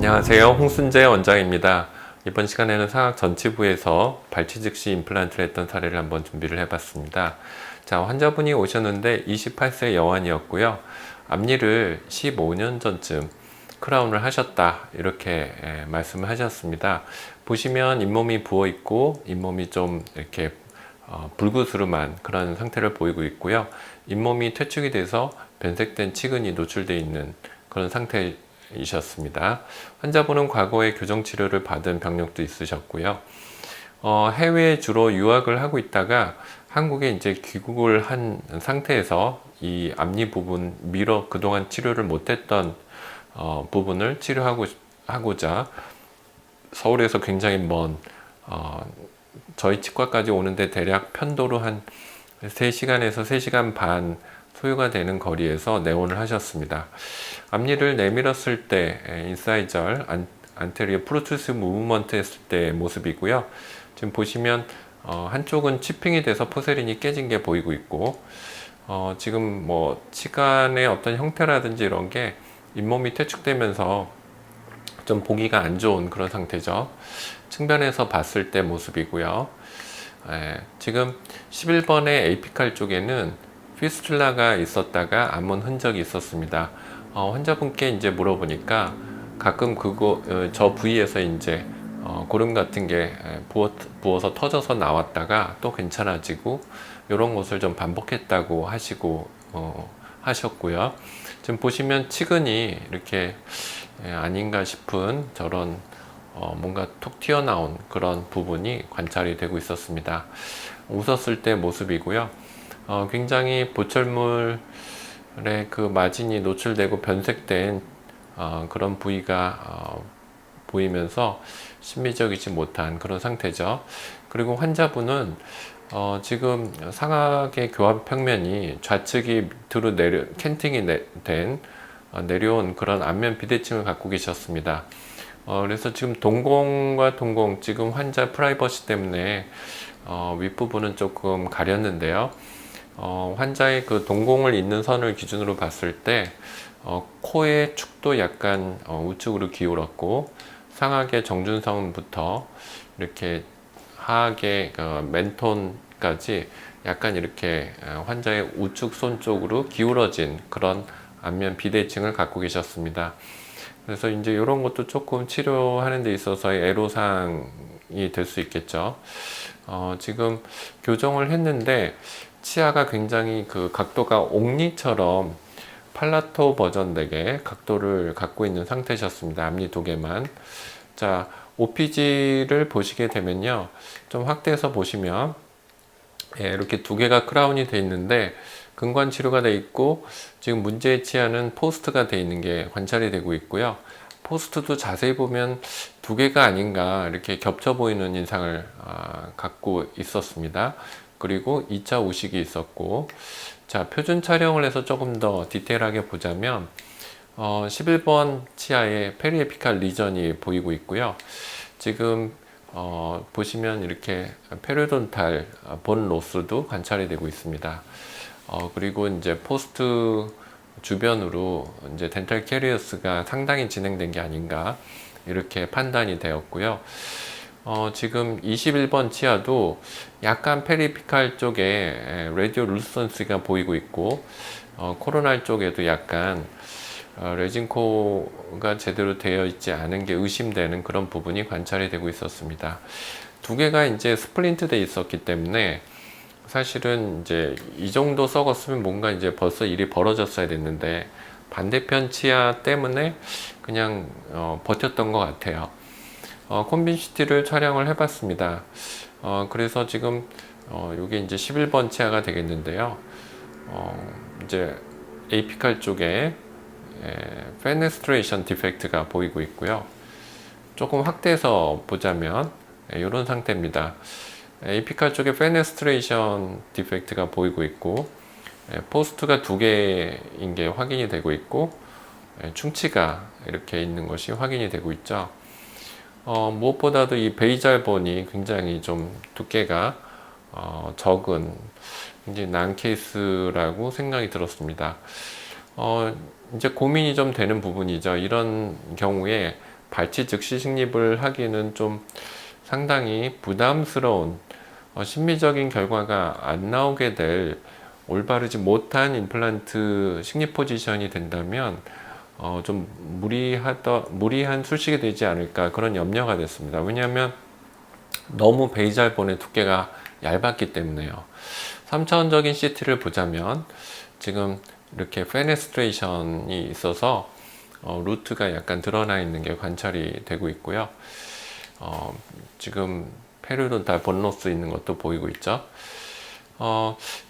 안녕하세요. 홍순재 원장입니다. 이번 시간에는 상악 전치부에서 발치 즉시 임플란트를 했던 사례를 한번 준비를 해봤습니다. 자, 환자분이 오셨는데 28세 여환이었고요. 앞니를 15년 전쯤 크라운을 하셨다, 이렇게 말씀을 하셨습니다. 보시면 잇몸이 부어 있고 잇몸이 좀 이렇게 불구스름한 그런 상태를 보이고 있고요. 잇몸이 퇴축이 돼서 변색된 치근이 노출되어 있는 그런 상태이셨습니다. 환자분은 과거에 교정치료를 받은 병력도 있으셨고요. 해외에 주로 유학을 하고 있다가 한국에 이제 귀국을 한 상태에서 이 앞니 부분, 그동안 치료를 못했던 부분을 치료하고자 서울에서 굉장히 먼 저희 치과까지 오는데 대략 편도로 한 3시간에서 3시간 반 소요가 되는 거리에서 내원을 하셨습니다. 앞니를 내밀었을 때 인사이절 안테리어 프로투스 무브먼트 했을 때 모습이고요. 지금 보시면 한쪽은 치핑이 돼서 포세린이 깨진 게 보이고 있고, 지금 뭐 치관의 어떤 형태라든지 이런 게 잇몸이 퇴축되면서 좀 보기가 안 좋은 그런 상태죠. 측면에서 봤을 때 모습이고요. 지금 11번의 에이피칼 쪽에는 피스툴라가 있었다가 안문 흔적이 있었습니다. 환자분께 이제 물어보니까 가끔 저 부위에서 이제 고름 같은 게 부어서 터져서 나왔다가 또 괜찮아지고 이런 것을 좀 반복했다고 하셨고요. 지금 보시면 치근이 이렇게 아닌가 싶은 저런 뭔가 톡 튀어나온 그런 부분이 관찰이 되고 있었습니다. 웃었을 때 모습이고요. 굉장히 보철물의 그 마진이 노출되고 변색된 그런 부위가 보이면서 심미적이지 못한 그런 상태죠. 그리고 환자분은 지금 상악의 교합 평면이 좌측이 밑으로 캔팅이 된 내려온 그런 안면 비대칭을 갖고 계셨습니다. 그래서 지금 동공과 동공, 지금 환자 프라이버시 때문에 윗부분은 조금 가렸는데요. 환자의 그 동공을 잇는 선을 기준으로 봤을 때 코의 축도 약간 우측으로 기울었고, 상악의 정준선부터 이렇게 하악의 맨톤까지 약간 이렇게 환자의 우측 손 쪽으로 기울어진 그런 안면 비대칭을 갖고 계셨습니다. 그래서 이제 이런 것도 조금 치료하는 데 있어서의 애로사항이 될 수 있겠죠. 지금 교정을 했는데 치아가 굉장히 그 각도가 옥리처럼 팔라토 버전 덱의 각도를 갖고 있는 상태셨습니다. 앞니 2개만. 자, OPG를 보시게 되면요, 좀 확대해서 보시면 이렇게 2개가 크라운이 되어 있는데 근관 치료가 되어 있고, 지금 문제의 치아는 포스트가 되어 있는 게 관찰이 되고 있고요. 포스트도 자세히 보면 2개가 아닌가 이렇게 겹쳐 보이는 인상을 갖고 있었습니다. 그리고 2차 우식이 있었고, 자, 표준 촬영을 해서 조금 더 디테일하게 보자면 11번 치아에 페리에피칼 리전이 보이고 있고요. 지금 보시면 이렇게 페리오돈탈 본 로스도 관찰이 되고 있습니다. 그리고 이제 포스트 주변으로 이제 덴탈 캐리어스가 상당히 진행된 게 아닌가 이렇게 판단이 되었고요. 지금 21번 치아도 약간 페리피칼 쪽에 라디오 루선스가 보이고 있고, 코로날 쪽에도 약간 레진코가 제대로 되어 있지 않은 게 의심되는 그런 부분이 관찰이 되고 있었습니다. 2개가 이제 스플린트 돼 있었기 때문에 사실은 이제 이 정도 썩었으면 뭔가 이제 벌써 일이 벌어졌어야 됐는데 반대편 치아 때문에 그냥 버텼던 것 같아요. 콤빈시티를 촬영을 해봤습니다. 그래서 지금 이게 이제 11번 치아가 되겠는데요. 이제 에이피칼 쪽에 페네스트레이션 디펙트가 보이고 있고요. 조금 확대해서 보자면 이런 상태입니다. 에이피칼 쪽에 페네스트레이션 디펙트가 보이고 있고, 포스트가 2개인 게 확인이 되고 있고, 충치가 이렇게 있는 것이 확인이 되고 있죠. 무엇보다도 이 베이잘본이 굉장히 좀 두께가 적은 굉장히 난 케이스라고 생각이 들었습니다. 이제 고민이 좀 되는 부분이죠. 이런 경우에 발치 즉시 식립을 하기는 좀 상당히 부담스러운 심미적인 결과가 안 나오게 될 올바르지 못한 임플란트 식립 포지션이 된다면 좀 무리한 술식이 되지 않을까 그런 염려가 됐습니다. 왜냐하면 너무 베이잘본의 두께가 얇았기 때문에요. 3차원적인 CT를 보자면 지금 이렇게 페네스트레이션이 있어서 루트가 약간 드러나 있는 게 관찰이 되고 있고요. 지금 페리오돈탈 본로스 있는 것도 보이고 있죠.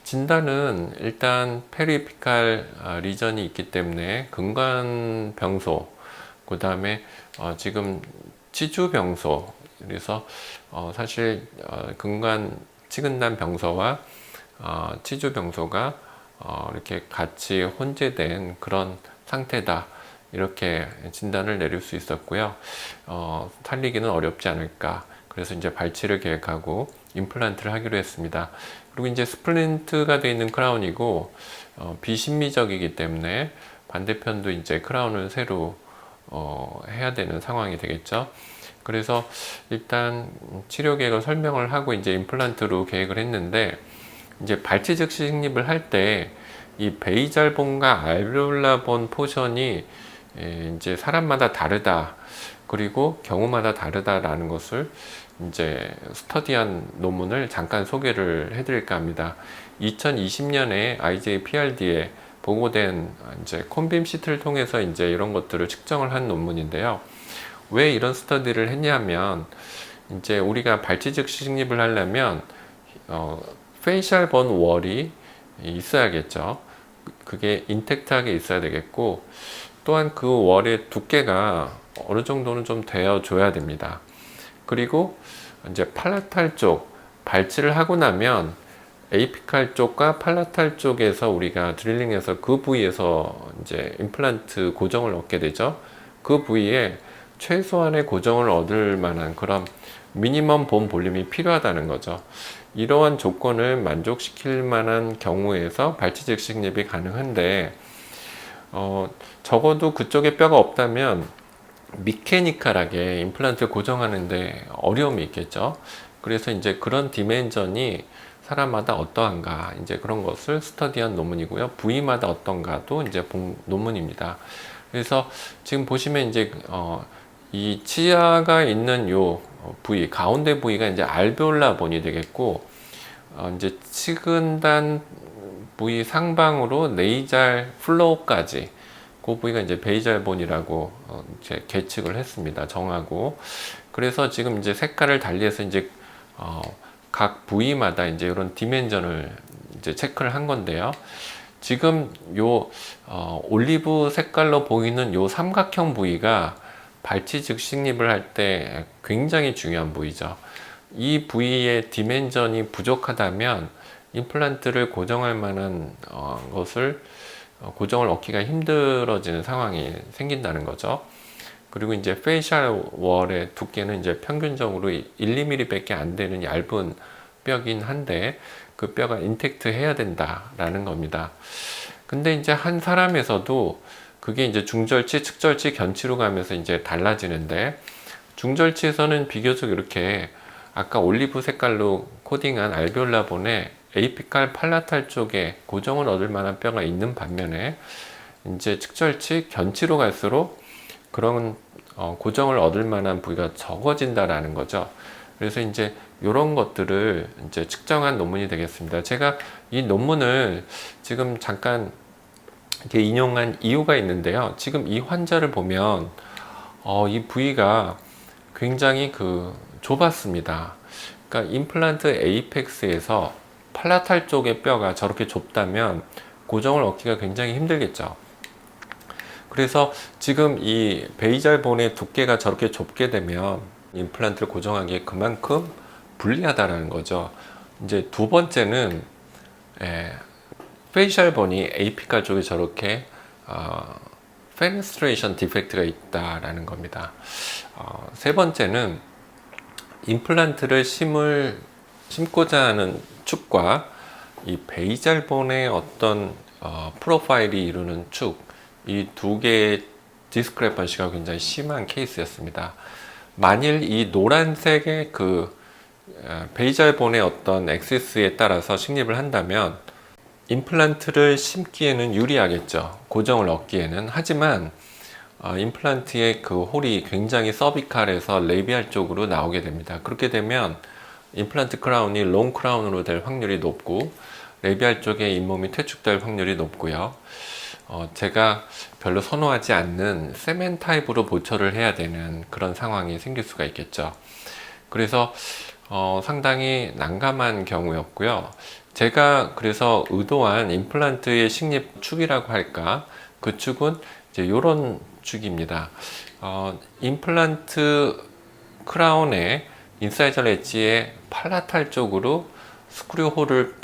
진단은 일단 페리피칼 리전이 있기 때문에 근관병소, 그 다음에 지금 치주병소, 그래서 사실 근관 치근단 병소와 치주병소가 이렇게 같이 혼재된 그런 상태다, 이렇게 진단을 내릴 수 있었고요. 살리기는 어렵지 않을까, 그래서 이제 발치를 계획하고 임플란트를 하기로 했습니다. 그리고 이제 스플린트가 되어 있는 크라운이고 비심미적이기 때문에 반대편도 이제 크라운을 새로 해야 되는 상황이 되겠죠. 그래서 일단 치료 계획을 설명을 하고 이제 임플란트로 계획을 했는데, 이제 발치 즉시 식립을 할 때 이 베이잘본과 알베올라본 포션이 이제 사람마다 다르다, 그리고 경우마다 다르다라는 것을 이제 스터디한 논문을 잠깐 소개를 해드릴까 합니다. 2020년에 IJPRD에 보고된 이제 콘빔 시트를 통해서 이제 이런 것들을 측정을 한 논문인데요. 왜 이런 스터디를 했냐면, 이제 우리가 발치 즉시 식립을 하려면 페이셜 본 월이 있어야겠죠. 그게 인텍트하게 있어야 되겠고, 또한 그 월의 두께가 어느 정도는 좀 되어 줘야 됩니다. 그리고 이제 팔라탈 쪽 발치를 하고 나면 에이피칼 쪽과 팔라탈 쪽에서 우리가 드릴링해서 그 부위에서 이제 임플란트 고정을 얻게 되죠. 그 부위에 최소한의 고정을 얻을 만한 그런 미니멈 본 볼륨이 필요하다는 거죠. 이러한 조건을 만족시킬 만한 경우에서 발치 즉시 식립이 가능한데, 적어도 그쪽에 뼈가 없다면 미케니컬하게 임플란트를 고정하는데 어려움이 있겠죠. 그래서 이제 그런 디멘전이 사람마다 어떠한가, 이제 그런 것을 스터디한 논문이고요. 부위마다 어떤가도 이제 본 논문입니다. 그래서 지금 보시면 이제 이 치아가 있는 요 부위, 가운데 부위가 이제 알베올라 본이 되겠고, 이제 치근단 부위 상방으로 네이잘 플로어까지 그 부위가 이제 베이잘 본이라고 이제 계측을 했습니다. 정하고. 그래서 지금 이제 색깔을 달리해서 이제 각 부위마다 이제 이런 디멘전을 이제 체크를 한 건데요. 지금 요 올리브 색깔로 보이는 요 삼각형 부위가 발치 즉시 식립을 할 때 굉장히 중요한 부위죠. 이 부위의 디멘전이 부족하다면 임플란트를 고정할 만한 것을 고정을 얻기가 힘들어지는 상황이 생긴다는 거죠. 그리고 이제 페이셜 월의 두께는 이제 평균적으로 1, 2mm 밖에 안 되는 얇은 뼈긴 한데, 그 뼈가 인텍트 해야 된다라는 겁니다. 근데 이제 한 사람에서도 그게 이제 중절치, 측절치, 견치로 가면서 이제 달라지는데, 중절치에서는 비교적 이렇게 아까 올리브 색깔로 코딩한 알베올라본에 에이피칼 팔라탈 쪽에 고정을 얻을 만한 뼈가 있는 반면에, 이제 측절치, 견치로 갈수록 그런 고정을 얻을 만한 부위가 적어진다라는 거죠. 그래서 이제 이런 것들을 이제 측정한 논문이 되겠습니다. 제가 이 논문을 지금 잠깐 이렇게 인용한 이유가 있는데요. 지금 이 환자를 보면 이 부위가 굉장히 좁았습니다. 그러니까 임플란트 에이펙스에서 팔라탈 쪽의 뼈가 저렇게 좁다면 고정을 얻기가 굉장히 힘들겠죠. 그래서 지금 이 베이잘본의 두께가 저렇게 좁게 되면 임플란트를 고정하기에 그만큼 불리하다라는 거죠. 이제 두 번째는 페이셜 본이 에이피칼 쪽에 저렇게 페네스트레이션 디펙트가 있다라는 겁니다. 세 번째는 임플란트를 심고자 하는 축과 이 베이잘본의 어떤 프로파일이 이루는 축, 이 두 개의 디스크레펀시가 굉장히 심한 케이스였습니다. 만일 이 노란색의 그 베이젤본의 어떤 엑시스에 따라서 식립을 한다면 임플란트를 심기에는 유리하겠죠. 고정을 얻기에는. 하지만 임플란트의 그 홀이 굉장히 서비칼에서 레비알 쪽으로 나오게 됩니다. 그렇게 되면 임플란트 크라운이 롱 크라운으로 될 확률이 높고 레비알 쪽에 잇몸이 퇴축될 확률이 높고요. 제가 별로 선호하지 않는 세멘 타입으로 보철을 해야 되는 그런 상황이 생길 수가 있겠죠. 그래서 상당히 난감한 경우였고요. 제가 그래서 의도한 임플란트의 식립 축이라고 할까, 그 축은 이제 이런 축입니다. 임플란트 크라운의 인사이절 엣지의 팔라탈 쪽으로 스크류 홀을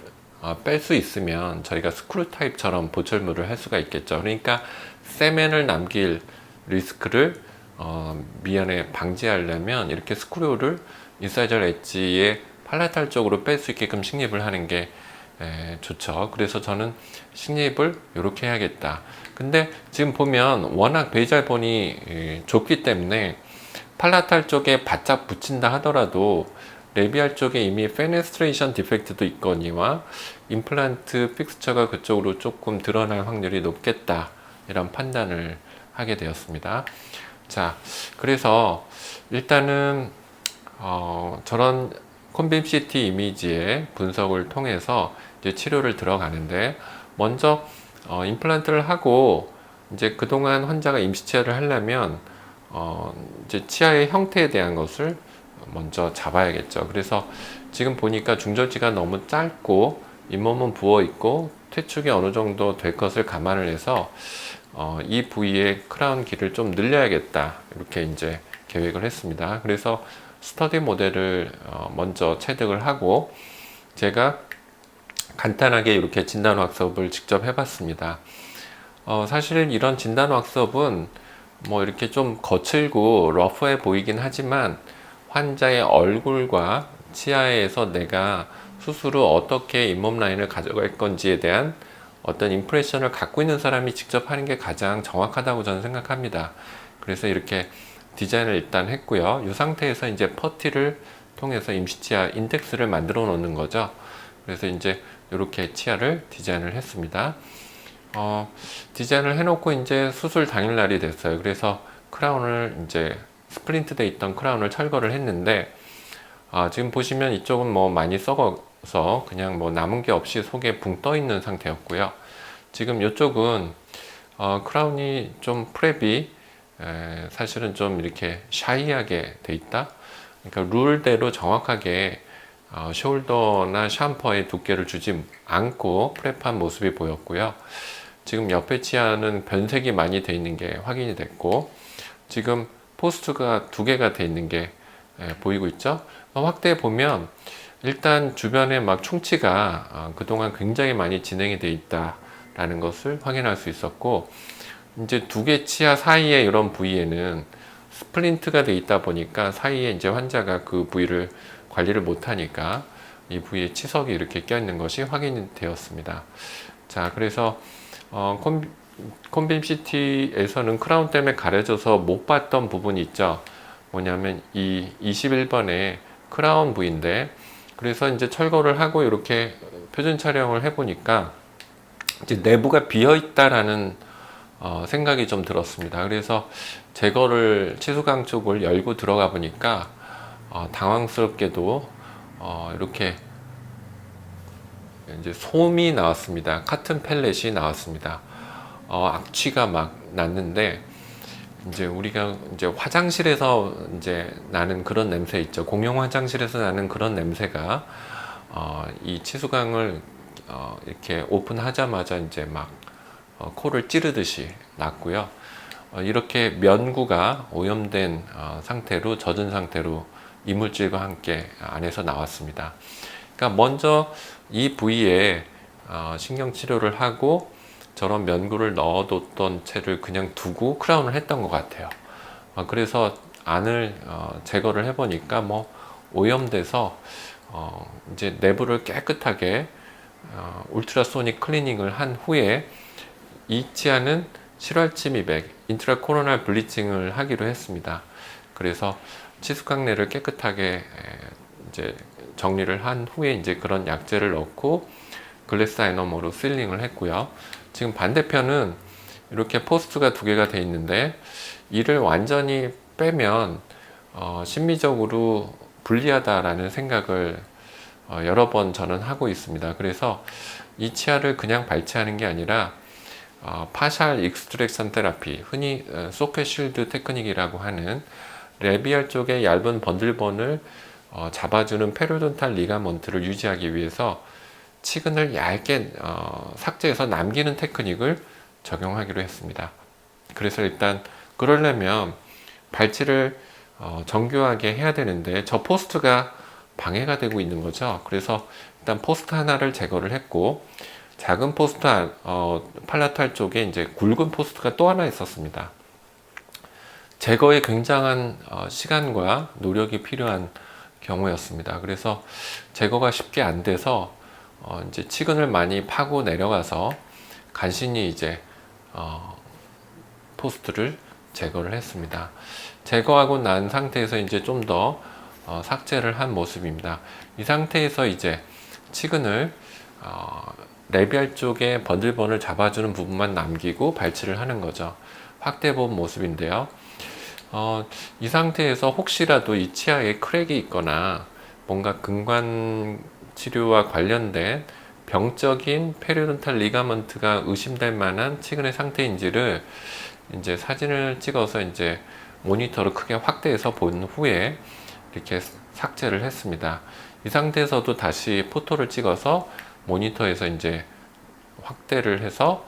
뺄 수 있으면 저희가 스크류 타입처럼 보철물을 할 수가 있겠죠. 그러니까 세멘을 남길 리스크를 미연에 방지하려면 이렇게 스크류를 인사이절 엣지의 팔라탈 쪽으로 뺄 수 있게끔 식립을 하는 게 좋죠. 그래서 저는 식립을 이렇게 해야겠다. 근데 지금 보면 워낙 베이젤본이 좁기 때문에 팔라탈 쪽에 바짝 붙인다 하더라도 레비알 쪽에 이미 페네스트레이션 디펙트도 있거니와 임플란트 픽스처가 그쪽으로 조금 드러날 확률이 높겠다, 이런 판단을 하게 되었습니다. 자, 그래서 일단은 저런 콘빔 CT 이미지의 분석을 통해서 이제 치료를 들어가는데, 먼저 임플란트를 하고 이제 그동안 환자가 임시 치아를 하려면 이제 치아의 형태에 대한 것을 먼저 잡아야겠죠. 그래서 지금 보니까 중절지가 너무 짧고 잇몸은 부어 있고 퇴축이 어느 정도 될 것을 감안을 해서 이 부위의 크라운 길을 좀 늘려야겠다, 이렇게 이제 계획을 했습니다. 그래서 스터디 모델을 먼저 체득을 하고 제가 간단하게 이렇게 진단 왁스업을 직접 해봤습니다. 사실 이런 진단 왁스업은 뭐 이렇게 좀 거칠고 러프해 보이긴 하지만 환자의 얼굴과 치아에서 내가 수술 후 어떻게 잇몸 라인을 가져갈 건지에 대한 어떤 임프레션을 갖고 있는 사람이 직접 하는 게 가장 정확하다고 저는 생각합니다. 그래서 이렇게 디자인을 일단 했고요. 이 상태에서 이제 퍼티를 통해서 임시치아 인덱스를 만들어 놓는 거죠. 그래서 이제 이렇게 치아를 디자인을 했습니다. 디자인을 해놓고 이제 수술 당일날이 됐어요. 그래서 크라운을 이제 스플린트 돼 있던 크라운을 철거를 했는데, 지금 보시면 이쪽은 뭐 많이 썩어서 그냥 뭐 남은 게 없이 속에 붕 떠 있는 상태였고요. 지금 이쪽은 크라운이 좀 프랩이 사실은 좀 이렇게 샤이하게 돼 있다. 그러니까 룰대로 정확하게 숄더나 샴퍼의 두께를 주지 않고 프랩한 모습이 보였고요. 지금 옆에 치아는 변색이 많이 돼 있는 게 확인이 됐고, 지금 포스트가 2개가 돼 있는 게 보이고 있죠. 확대해 보면 일단 주변에 막 충치가 그동안 굉장히 많이 진행이 돼 있다라는 것을 확인할 수 있었고, 이제 2개 치아 사이에 이런 부위에는 스플린트가 돼 있다 보니까 사이에 이제 환자가 그 부위를 관리를 못 하니까 이 부위에 치석이 이렇게 껴 있는 것이 확인이 되었습니다. 자, 그래서 콘빔 CT에서는 크라운 때문에 가려져서 못 봤던 부분이 있죠. 뭐냐면 이 21번의 크라운 부위인데, 그래서 이제 철거를 하고 이렇게 표준 촬영을 해보니까 이제 내부가 비어 있다라는 생각이 좀 들었습니다. 그래서 제거를 치수강 쪽을 열고 들어가 보니까 당황스럽게도 이렇게 이제 솜이 나왔습니다. 카튼 펠렛이 나왔습니다. 악취가 막 났는데, 이제 우리가 이제 화장실에서 이제 나는 그런 냄새 있죠. 공용 화장실에서 나는 그런 냄새가 이 치수강을 이렇게 오픈하자마자 이제 막 코를 찌르듯이 났고요. 이렇게 면구가 오염된 상태로, 젖은 상태로 이물질과 함께 안에서 나왔습니다. 그러니까 먼저 이 부위에 신경 치료를 하고 저런 면구를 넣어뒀던 채를 그냥 두고 크라운을 했던 것 같아요. 그래서 안을 제거를 해보니까 뭐 오염돼서 이제 내부를 깨끗하게 울트라소닉 클리닝을 한 후에 이 치아는 실활치 미백, 인트라코로날 블리칭을 하기로 했습니다. 그래서 치수강내를 깨끗하게 이제 정리를 한 후에 이제 그런 약재를 넣고 글래스 아이너머로 필링을 했고요. 지금 반대편은 이렇게 포스트가 두 개가 돼 있는데 이를 완전히 빼면 심미적으로 불리하다라는 생각을 여러 번 저는 하고 있습니다. 그래서 이 치아를 그냥 발치하는 게 아니라 파샬 익스트랙션 테라피, 흔히 소켓 쉴드 테크닉이라고 하는 레비알 쪽의 얇은 번들번을 잡아주는 페리돈탈 리가먼트를 유지하기 위해서 치근을 얇게 삭제해서 남기는 테크닉을 적용하기로 했습니다. 그래서 일단 그러려면 발치를 정교하게 해야 되는데 저 포스트가 방해가 되고 있는 거죠. 그래서 일단 포스트 하나를 제거를 했고 작은 포스트 팔라탈 쪽에 이제 굵은 포스트가 또 하나 있었습니다. 제거에 굉장한 시간과 노력이 필요한 경우였습니다. 그래서 제거가 쉽게 안 돼서 이제 치근을 많이 파고 내려가서 간신히 이제 포스트를 제거를 했습니다. 제거하고 난 상태에서 이제 좀 더 삭제를 한 모습입니다. 이 상태에서 이제 치근을 레비알 쪽에 번들번을 잡아주는 부분만 남기고 발치를 하는 거죠. 확대 본 모습인데요. 이 상태에서 혹시라도 이 치아에 크랙이 있거나 뭔가 근관 치료와 관련된 병적인 페리돈탈 리가먼트가 의심될 만한 치근의 상태인지를 이제 사진을 찍어서 이제 모니터로 크게 확대해서 본 후에 이렇게 삭제를 했습니다. 이 상태에서도 다시 포토를 찍어서 모니터에서 이제 확대를 해서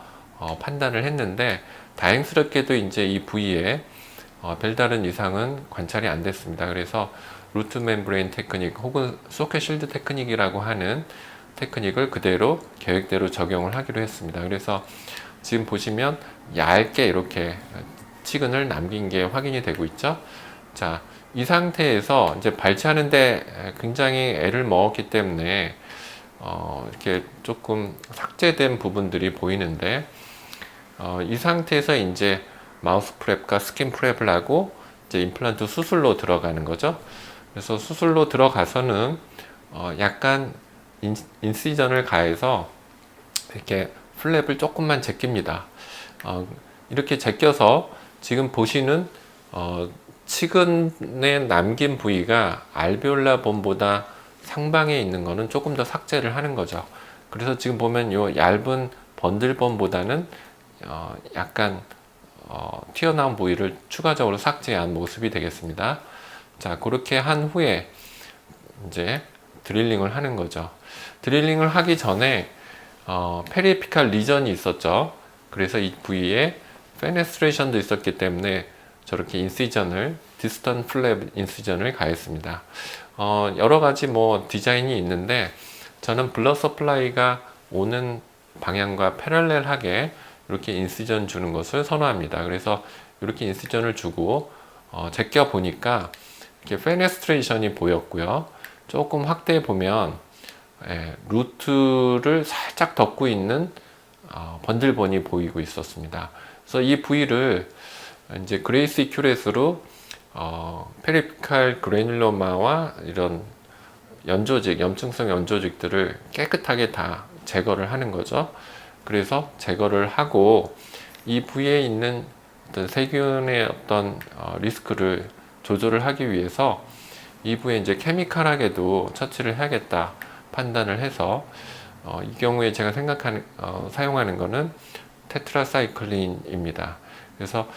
판단을 했는데 다행스럽게도 이제 이 부위에 별다른 이상은 관찰이 안 됐습니다. 그래서 루트 멤브레인 테크닉 혹은 소켓 실드 테크닉이라고 하는 테크닉을 그대로 계획대로 적용을 하기로 했습니다. 그래서 지금 보시면 얇게 이렇게 치근을 남긴 게 확인이 되고 있죠. 자, 이 상태에서 이제 발치하는데 굉장히 애를 먹었기 때문에 이렇게 조금 삭제된 부분들이 보이는데 이 상태에서 이제 마우스 프랩과 스킨 프랩을 하고 이제 임플란트 수술로 들어가는 거죠. 그래서 수술로 들어가서는 약간 인시전을 가해서 이렇게 플랩을 조금만 제낍니다. 이렇게 제껴서 지금 보시는 치근에 남긴 부위가 알베올라 본보다 상방에 있는 거는 조금 더 삭제를 하는 거죠. 그래서 지금 보면 이 얇은 번들본보다는 약간 튀어나온 부위를 추가적으로 삭제한 모습이 되겠습니다. 자, 그렇게 한 후에 이제 드릴링을 하는 거죠. 드릴링을 하기 전에 페리피칼 리전이 있었죠. 그래서 이 부위에 페네스트레이션도 있었기 때문에 저렇게 인시전을 디스턴 플랩 인시전을 가했습니다. 여러 가지 뭐 디자인이 있는데 저는 블러 서플라이가 오는 방향과 패럴렐하게 이렇게 인시전 주는 것을 선호합니다. 그래서 이렇게 인시전을 주고 제껴 보니까 이렇게 페네스트레이션이 보였고요. 조금 확대해 보면 루트를 살짝 덮고 있는 번들번이 보이고 있었습니다. 그래서 이 부위를 이제 그레이스 이큐렛으로 페리피칼 그래뉼로마와 이런 연조직, 염증성 연조직들을 깨끗하게 다 제거를 하는 거죠. 그래서 제거를 하고 이 부위에 있는 어떤 세균의 어떤 리스크를 조절을 하기 위해서 이 부위에 이제 케미칼하게도 처치를 해야겠다 판단을 해서 이 경우에 제가 사용하는 거는 테트라사이클린입니다. 그래서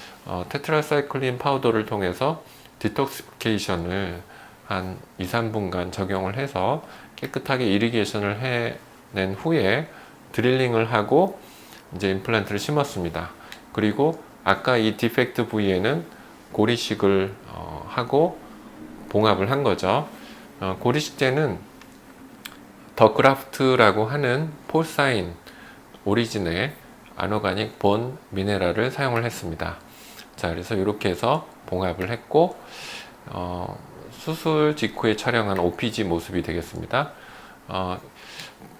테트라사이클린 파우더를 통해서 디톡시피케이션을 한 2, 3분간 적용을 해서 깨끗하게 이리게이션을 해낸 후에 드릴링을 하고 이제 임플란트를 심었습니다. 그리고 아까 이 디펙트 부위에는 고리식을 하고 봉합을 한 거죠. 고리식제는 더 그라프트라고 하는 폴사인 오리진의 아노가닉 본 미네랄을 사용을 했습니다. 자, 그래서 이렇게 해서 봉합을 했고 수술 직후에 촬영한 OPG 모습이 되겠습니다.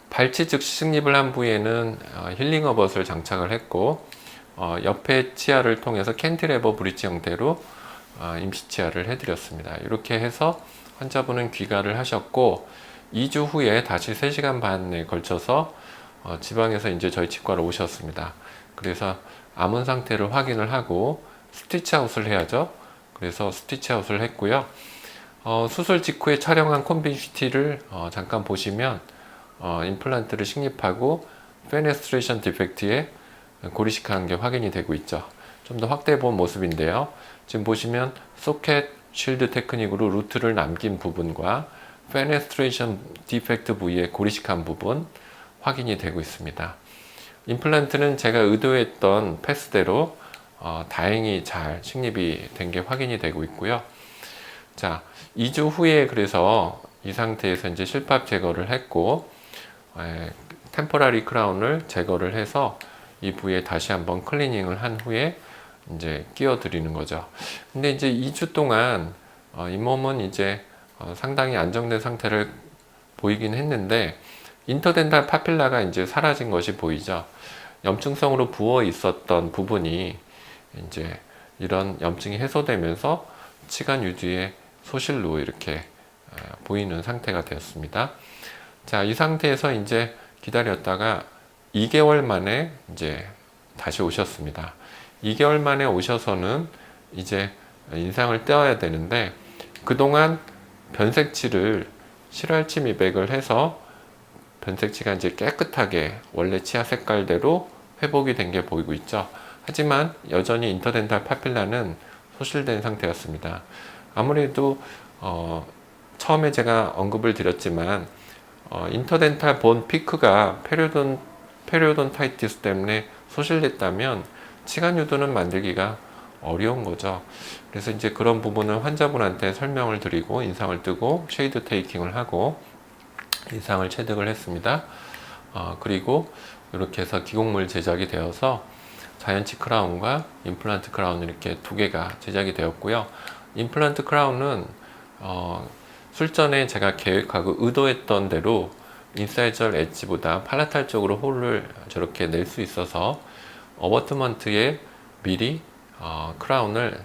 발치 즉시 승립을 한 부위에는 힐링어벗을 장착을 했고 옆에 치아를 통해서 캔티레버 브릿지 형태로 임시 치아를 해드렸습니다. 이렇게 해서 환자분은 귀가를 하셨고 2주 후에 다시 3시간 반에 걸쳐서 지방에서 이제 저희 치과로 오셨습니다. 그래서 암원 상태를 확인을 하고 스티치 아웃을 해야죠. 그래서 스티치 아웃을 했고요. 수술 직후에 촬영한 콘빈시티를 잠깐 보시면 임플란트를 식립하고 페네스트레이션 디펙트에 고리식한 게 확인이 되고 있죠. 좀 더 확대해 본 모습인데요. 지금 보시면 소켓 쉴드 테크닉으로 루트를 남긴 부분과 페네스트레이션 디펙트 부위의 고리식한 부분 확인이 되고 있습니다. 임플란트는 제가 의도했던 패스대로 다행히 잘 식립이 된 게 확인이 되고 있고요. 자, 2주 후에 그래서 이 상태에서 이제 실밥 제거를 했고 템포라리 크라운을 제거를 해서 이 부위에 다시 한번 클리닝을 한 후에 이제 끼워 드리는 거죠. 근데 이제 2주 동안 잇몸은 이제 상당히 안정된 상태를 보이긴 했는데 인터덴탈 파필라가 이제 사라진 것이 보이죠. 염증성으로 부어 있었던 부분이 이제 이런 염증이 해소되면서 치간 유지의 소실로 이렇게 보이는 상태가 되었습니다. 자, 이 상태에서 이제 기다렸다가 2개월 만에 이제 다시 오셨습니다. 2개월 만에 오셔서는 이제 인상을 떼어야 되는데 그동안 변색치를 실활치 미백을 해서 변색치가 이제 깨끗하게 원래 치아 색깔대로 회복이 된 게 보이고 있죠. 하지만 여전히 인터덴탈 파필라는 소실된 상태였습니다. 아무래도 처음에 제가 언급을 드렸지만 인터덴탈 본 피크가 페리오돈타이티스 때문에 소실됐다면 치간 유도는 만들기가 어려운 거죠. 그래서 이제 그런 부분을 환자분한테 설명을 드리고 인상을 뜨고 쉐이드 테이킹을 하고 인상을 체득을 했습니다. 그리고 이렇게 해서 기곡물 제작이 되어서 자연치 크라운과 임플란트 크라운 이렇게 두 개가 제작이 되었고요. 임플란트 크라운은 술전에 제가 계획하고 의도했던 대로 인사이절 엣지보다 팔라탈 쪽으로 홀을 저렇게 낼 수 있어서 어버트먼트에 미리 크라운을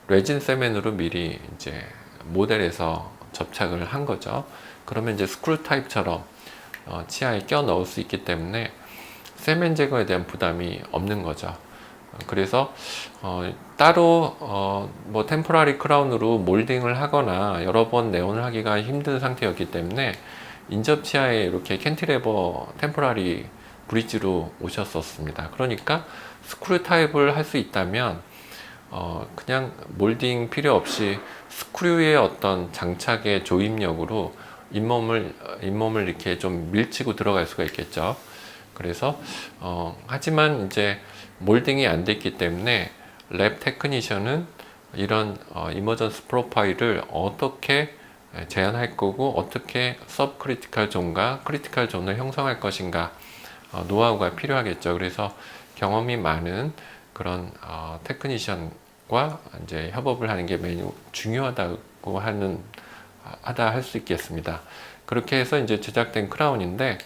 레진 세멘으로 미리 이제 모델에서 접착을 한 거죠. 그러면 이제 스크류 타입처럼 치아에 껴 넣을 수 있기 때문에 세멘 제거에 대한 부담이 없는 거죠. 그래서 따로 뭐 템포라리 크라운으로 몰딩을 하거나 여러 번 내온을 하기가 힘든 상태였기 때문에 인접 치아에 이렇게 캔티레버 템포라리 브릿지로 오셨었습니다. 그러니까 스크류 타입을 할 수 있다면 그냥 몰딩 필요 없이 스크류의 어떤 장착의 조임력으로 잇몸을 이렇게 좀 밀치고 들어갈 수가 있겠죠. 그래서 하지만 이제 몰딩이 안 됐기 때문에 랩 테크니션은 이런 이머전스 프로파일을 어떻게 제한할 거고 어떻게 서브 크리티컬 존과 크리티컬 존을 형성할 것인가 노하우가 필요하겠죠. 그래서 경험이 많은 그런 테크니션과 이제 협업을 하는 게 매우 중요하다고 하다 할 수 있겠습니다. 그렇게 해서 이제 제작된 크라운인데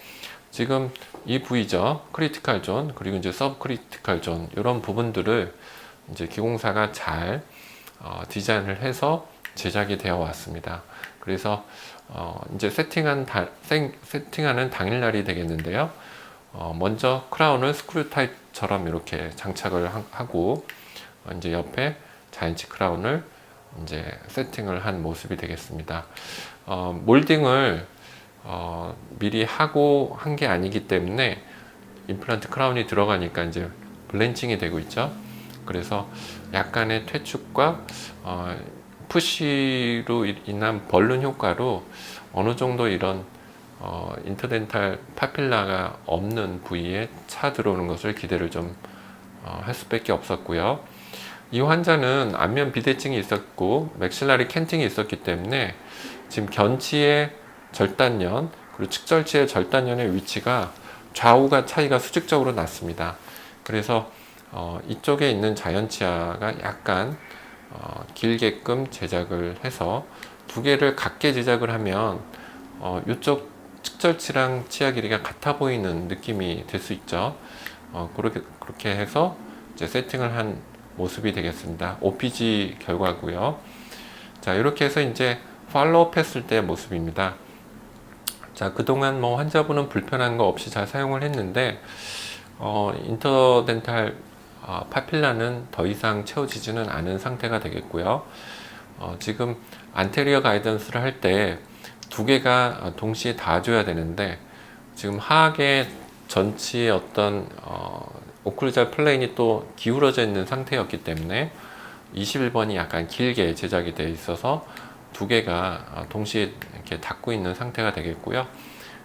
지금 이 부위죠. 크리티컬 존 그리고 이제 서브 크리티컬 존 이런 부분들을 이제 기공사가 잘 디자인을 해서 제작이 되어 왔습니다. 그래서 이제 세팅하는 당일날이 되겠는데요. 먼저 크라운을 스크류 타입처럼 이렇게 장착을 하고 이제 옆에 자이언트 크라운을 이제 세팅을 한 모습이 되겠습니다. 몰딩을 미리 하고 한 게 아니기 때문에 임플란트 크라운이 들어가니까 이제 블렌칭이 되고 있죠. 그래서 약간의 퇴축과 푸시로 인한 벌룬 효과로 어느 정도 이런 인터덴탈 파필라가 없는 부위에 차 들어오는 것을 기대를 좀 할 수밖에 없었고요. 이 환자는 안면 비대증이 있었고 맥실라리 캔팅이 있었기 때문에 지금 견치의 절단년 그리고 측절치의 절단년의 위치가 좌우가 차이가 수직적으로 났습니다. 그래서 이쪽에 있는 자연치아가 약간 길게끔 제작을 해서 두 개를 같게 제작을 하면 이쪽 측절치랑 치아 길이가 같아 보이는 느낌이 될 수 있죠. 그렇게 해서 이제 세팅을 한 모습이 되겠습니다. OPG 결과고요. 자, 이렇게 해서 이제 팔로우업 했을 때 모습입니다. 자, 그동안 뭐 환자분은 불편한 거 없이 잘 사용을 했는데 인터덴탈 파필라는 더 이상 채워지지는 않은 상태가 되겠고요. 지금 안테리어 가이던스를 할 때 두 개가 동시에 닿아줘야 되는데 지금 하악의 전치의 어떤 오클루잘 플레인이 또 기울어져 있는 상태였기 때문에 21번이 약간 길게 제작이 되어 있어서 두 개가 동시에 이렇게 닿고 있는 상태가 되겠고요.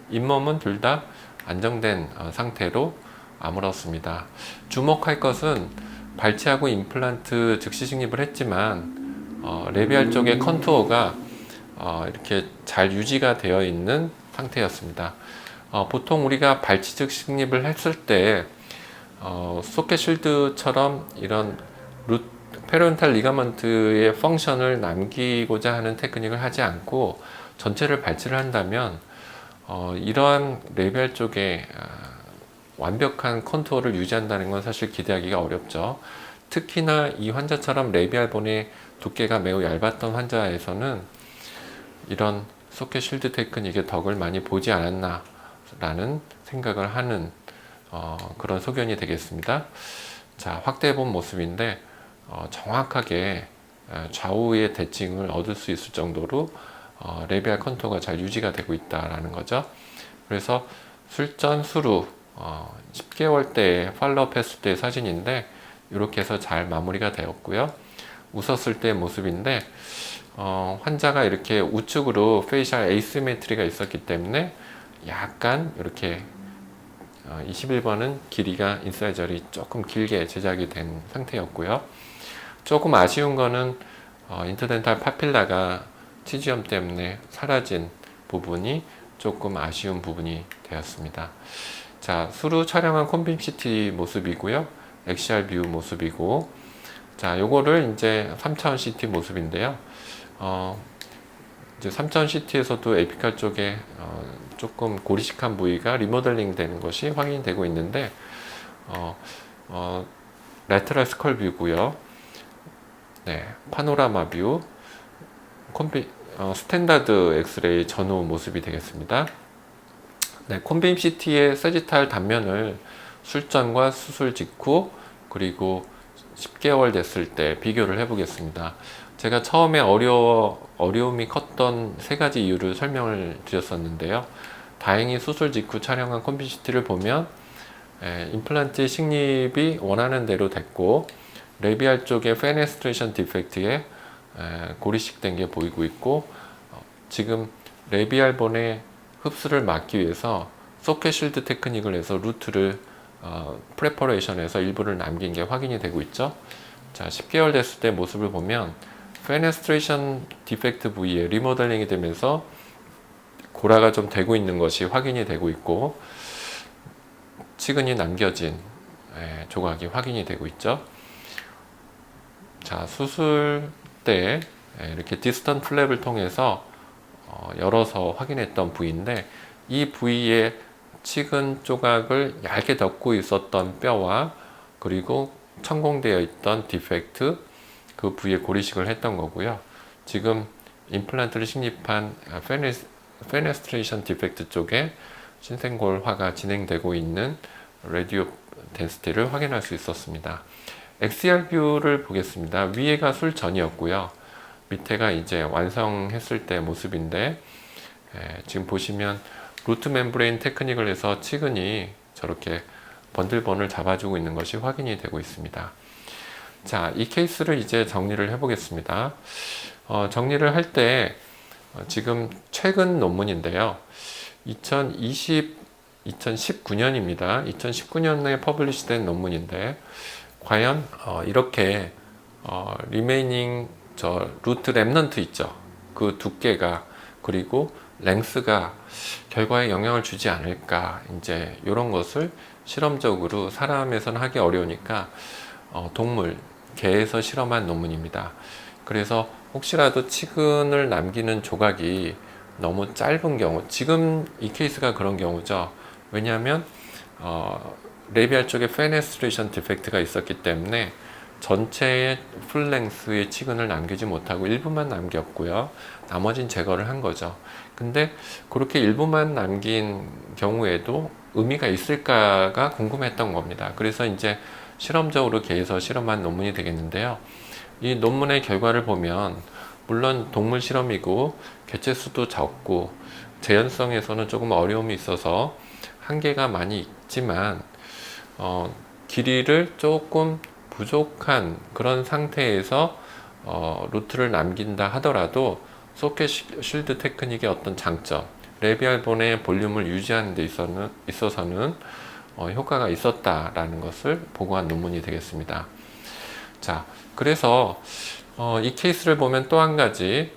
잇몸은 둘 다 안정된 상태로 아물었습니다. 주목할 것은 발치하고 임플란트 즉시 식립을 했지만 레비알 쪽의 컨투어가 이렇게 잘 유지가 되어 있는 상태였습니다. 보통 우리가 발치 즉시 식립을 했을 때 소켓 쉴드처럼 이런 페리온탈 리가먼트의 펑션을 남기고자 하는 테크닉을 하지 않고 전체를 발치를 한다면 이러한 레비알 쪽에 완벽한 컨투어를 유지한다는 건 사실 기대하기가 어렵죠. 특히나 이 환자처럼 레비알 본의 두께가 매우 얇았던 환자에서는 이런 소켓 쉴드 테크닉의 덕을 많이 보지 않았나 라는 생각을 하는 그런 소견이 되겠습니다. 자, 확대해 본 모습인데 정확하게 좌우의 대칭을 얻을 수 있을 정도로 레비알 컨투어가 잘 유지가 되고 있다라는 거죠. 그래서 술전 수루 10개월 때 팔로업 했을 때 사진인데 이렇게 해서 잘 마무리가 되었고요. 웃었을 때 모습인데 환자가 이렇게 우측으로 페이셜 에이시메트리가 있었기 때문에 약간 이렇게 21번은 길이가 인사이저리 조금 길게 제작이 된 상태였고요. 조금 아쉬운 거는 인터덴탈 파필라가 치주염 때문에 사라진 부분이 조금 아쉬운 부분이 되었습니다. 자, 수루 촬영한 콤빔 CT 모습이고요. 엑시알 뷰 모습이고, 자, 요거를 이제 3차원 CT 모습인데요. 이제 3차원 CT에서도 에피칼 쪽에 조금 고리식한 부위가 리모델링 되는 것이 확인되고 있는데, 레터럴 스컬 뷰고요. 네, 파노라마 뷰, 스탠다드 엑스레이 전후 모습이 되겠습니다. 네, 콤빔 CT의 세지탈 단면을 술전과 수술 직후 그리고 10개월 됐을 때 비교를 해 보겠습니다. 제가 처음에 어려움이 컸던 세 가지 이유를 설명을 드렸었는데요. 다행히 수술 직후 촬영한 콤빔 CT를 보면 임플란트 식립이 원하는 대로 됐고 레비알 쪽의 페네스트레이션 디펙트에 고리식된 게 보이고 있고 지금 레비알 본의 흡수를 막기 위해서 소켓 쉴드 테크닉을 해서 루트를 프레퍼레이션에서 일부를 남긴 게 확인이 되고 있죠. 자, 10개월 됐을 때 모습을 보면 페네스트레이션 디펙트 부위에 리모델링이 되면서 고라가 좀 되고 있는 것이 확인이 되고 있고 치근이 남겨진 조각이 확인이 되고 있죠. 자, 수술 때 이렇게 디스턴트 플랩을 통해서 열어서 확인했던 부위인데 이 부위에 치근 조각을 얇게 덮고 있었던 뼈와 그리고 천공되어 있던 디펙트 그 부위에 고리식을 했던 거고요. 지금 임플란트를 식립한 페네스트레이션 디펙트 쪽에 신생골화가 진행되고 있는 라디오 덴시티를 확인할 수 있었습니다. XR 뷰를 보겠습니다. 위에가 술전이었고요. 밑에가 이제 완성했을 때 모습인데 지금 보시면 루트 멤브레인 테크닉을 해서 치근이 저렇게 번들번을 잡아주고 있는 것이 확인이 되고 있습니다. 자, 이 케이스를 이제 정리를 해보겠습니다. 정리를 할 때 지금 최근 논문인데요. 2019년입니다. 2019년에 퍼블리시된 논문인데 과연 이렇게 리메이닝 저 루트 랩넌트 있죠. 그 두께가 그리고 랭스가 결과에 영향을 주지 않을까 이제 이런 것을 실험적으로 사람에서는 하기 어려우니까 동물 개에서 실험한 논문입니다. 그래서 혹시라도 치근을 남기는 조각이 너무 짧은 경우 지금 이 케이스가 그런 경우죠. 왜냐하면 레비알 쪽에 페네스트레이션 디펙트가 있었기 때문에 전체의 풀랭스의 치근을 남기지 못하고 일부만 남겼고요. 나머진 제거를 한 거죠. 근데 그렇게 일부만 남긴 경우에도 의미가 있을까가 궁금했던 겁니다. 그래서 이제 실험적으로 개해서 실험한 논문이 되겠는데요. 이 논문의 결과를 보면 물론 동물 실험이고 개체 수도 적고 재현성에서는 조금 어려움이 있어서 한계가 많이 있지만 길이를 조금 부족한 그런 상태에서 루트를 남긴다 하더라도 소켓 쉴드 테크닉의 어떤 장점, 레비알 본의 볼륨을 유지하는 데 있어서는 효과가 있었다라는 것을 보고한 논문이 되겠습니다. 자, 그래서 이 케이스를 보면 또 한 가지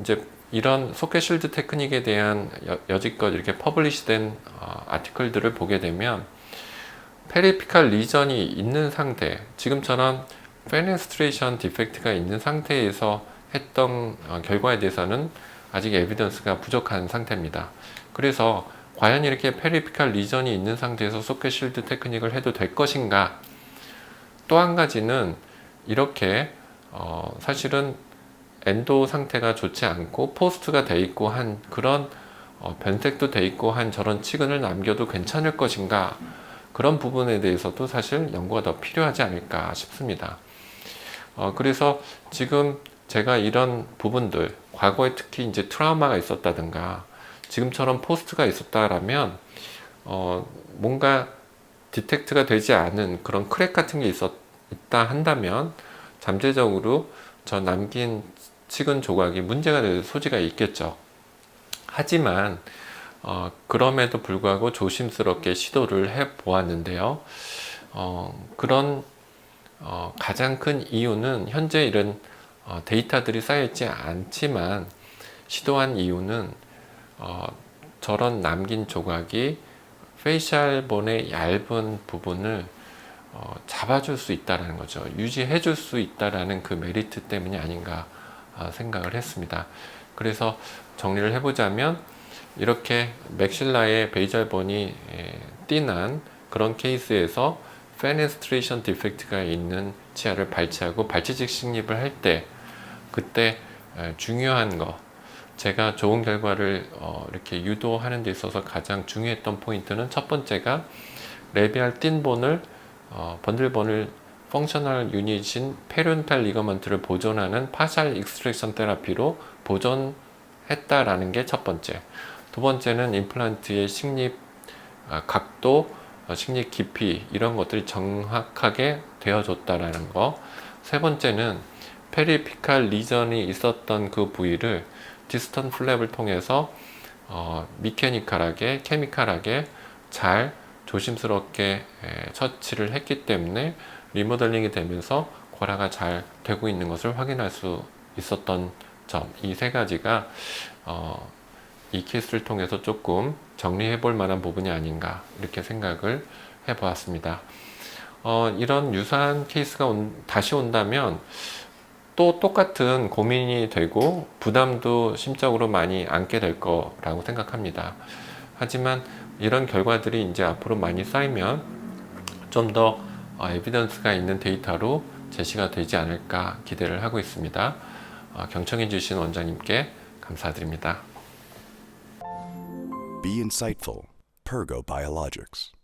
이제 이런 소켓 쉴드 테크닉에 대한 여지껏 이렇게 퍼블리시된 아티클들을 보게 되면 페리피칼 리전이 있는 상태, 지금처럼 페네스트레이션 디펙트가 있는 상태에서 했던 결과에 대해서는 아직 에비던스가 부족한 상태입니다. 그래서 과연 이렇게 페리피칼 리전이 있는 상태에서 소켓 쉴드 테크닉을 해도 될 것인가? 또 한 가지는 이렇게 사실은 엔도 상태가 좋지 않고 포스트가 돼 있고 한 그런 변색도 돼 있고 한 저런 치근을 남겨도 괜찮을 것인가? 그런 부분에 대해서도 사실 연구가 더 필요하지 않을까 싶습니다. 그래서 지금 제가 이런 부분들, 과거에 특히 이제 트라우마가 있었다든가 지금처럼 포스트가 있었다라면 뭔가 디텍트가 되지 않은 그런 크랙 같은 게 있다 한다면 잠재적으로 저 남긴 치근 조각이 문제가 될 소지가 있겠죠. 하지만 그럼에도 불구하고 조심스럽게 시도를 해 보았는데요. 그런 가장 큰 이유는 현재 이런 데이터들이 쌓여있지 않지만 시도한 이유는 저런 남긴 조각이 페이셜 본의 얇은 부분을 잡아줄 수 있다는 거죠. 유지해 줄 수 있다는 그 메리트 때문이 아닌가 생각을 했습니다. 그래서 정리를 해보자면 이렇게 맥실라의 베이절 본이 띵한 그런 케이스에서 페네스트레이션 디펙트가 있는 치아를 발치하고 발치직 식립을 할 때 그때 중요한 거, 제가 좋은 결과를 이렇게 유도하는 데 있어서 가장 중요했던 포인트는 첫 번째가 레비알 띵 본을 번들본을 펑셔널 유닛인 페리온탈 리거먼트를 보존하는 파샬 익스트랙션 테라피로 보존했다라는 게 첫 번째. 두 번째는 임플란트의 식립 각도, 식립 깊이 이런 것들이 정확하게 되어줬다라는 거. 세 번째는 페리피칼 리전이 있었던 그 부위를 디스턴 플랩을 통해서 미케니컬하게, 케미컬하게 잘 조심스럽게 처치를 했기 때문에 리모델링이 되면서 고라가 잘 되고 있는 것을 확인할 수 있었던 점, 이 세 가지가 이 케이스를 통해서 조금 정리해 볼 만한 부분이 아닌가 이렇게 생각을 해 보았습니다. 이런 유사한 케이스가 다시 온다면 또 똑같은 고민이 되고 부담도 심적으로 많이 안게 될 거라고 생각합니다. 하지만 이런 결과들이 이제 앞으로 많이 쌓이면 좀 더 에비던스가 있는 데이터로 제시가 되지 않을까 기대를 하고 있습니다. 경청해 주신 원장님께 감사드립니다. Be insightful. Pergo Biologics.